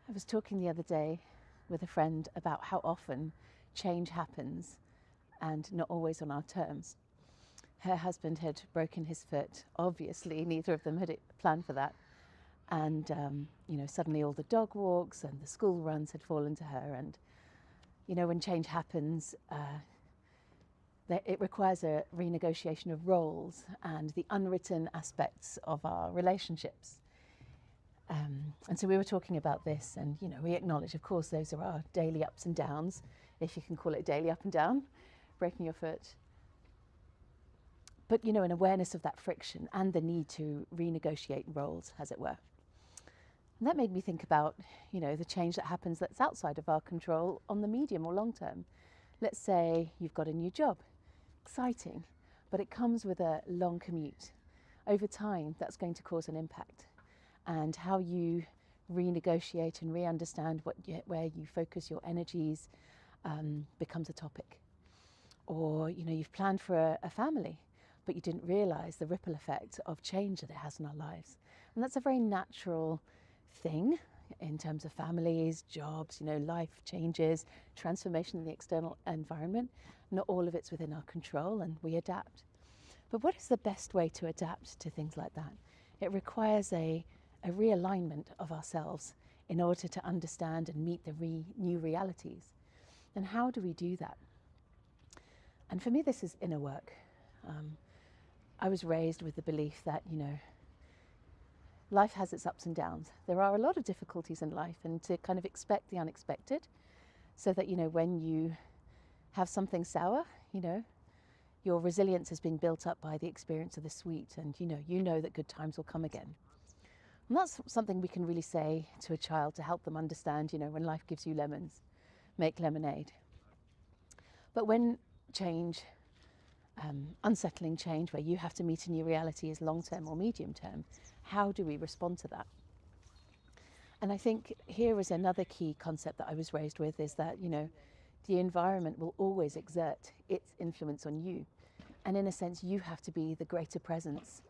I was talking the other day with a friend about how often change happens and not always on our terms. Her husband had broken his foot. Obviously, neither of them had planned for that. And, suddenly all the dog walks and the school runs had fallen to her. And, when change happens, it requires a renegotiation of roles and the unwritten aspects of our relationships. And so we were talking about this, and we acknowledge, of course, those are our daily ups and downs, if you can call it daily up and down, breaking your foot. But an awareness of that friction and the need to renegotiate roles, as it were. And that made me think about the change that happens that's outside of our control on the medium or long term. Let's say you've got a new job, exciting, but it comes with a long commute. Over time, that's going to cause an impact. And how you renegotiate and re-understand where you focus your energies becomes a topic. Or you've planned for a family, but you didn't realize the ripple effect of change that it has in our lives. And that's a very natural thing in terms of families, jobs, life changes, transformation in the external environment. Not all of it's within our control, and we adapt. But what is the best way to adapt to things like that? It requires a realignment of ourselves in order to understand and meet the new realities. And how do we do that? And for me, this is inner work. I was raised with the belief that, life has its ups and downs. There are a lot of difficulties in life, and to kind of expect the unexpected so that, when you have something sour, your resilience has been built up by the experience of the sweet, and you know that good times will come again. And that's something we can really say to a child to help them understand, when life gives you lemons, make lemonade. But when change, unsettling change, where you have to meet a new reality is long-term or medium-term, how do we respond to that? And I think here is another key concept that I was raised with, is that, the environment will always exert its influence on you. And in a sense, you have to be the greater presence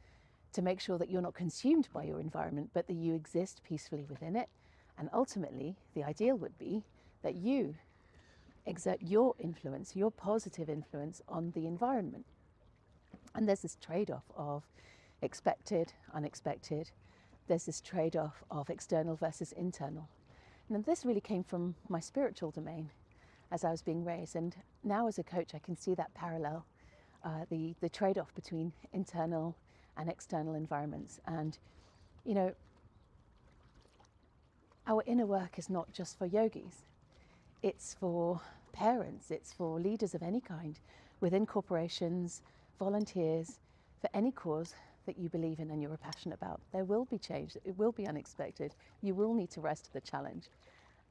to make sure that you're not consumed by your environment, but that you exist peacefully within it. And ultimately, the ideal would be that you exert your influence, your positive influence on the environment. And there's this trade-off of expected, unexpected. There's this trade-off of external versus internal. And this really came from my spiritual domain as I was being raised. And now as a coach, I can see that parallel, the trade-off between internal and external environments. And, our inner work is not just for yogis. It's for parents, it's for leaders of any kind, within corporations, volunteers, for any cause that you believe in and you're passionate about. There will be change, it will be unexpected. You will need to rise to the challenge.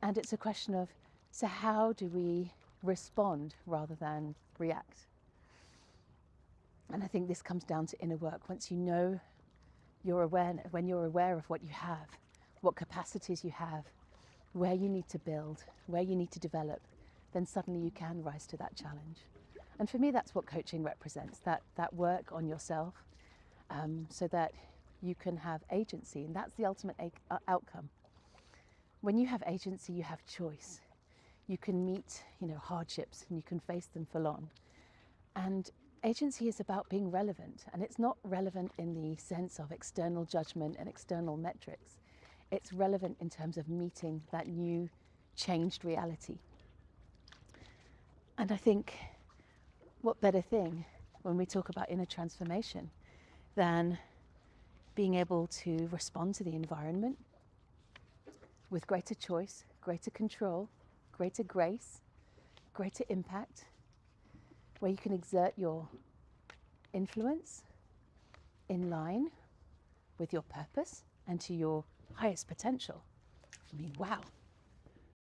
And it's a question of, so how do we respond rather than react? And I think this comes down to inner work. Once you know when you're aware of what you have, what capacities you have, where you need to build, where you need to develop, then suddenly you can rise to that challenge. And for me, that's what coaching represents, that work on yourself, so that you can have agency. And that's the ultimate outcome. When you have agency, you have choice. You can meet, hardships, and you can face them full on. And agency is about being relevant, and it's not relevant in the sense of external judgment and external metrics. It's relevant in terms of meeting that new changed reality. And I think what better thing when we talk about inner transformation than being able to respond to the environment with greater choice, greater control, greater grace, greater impact, where you can exert your influence in line with your purpose and to your highest potential. I mean, wow.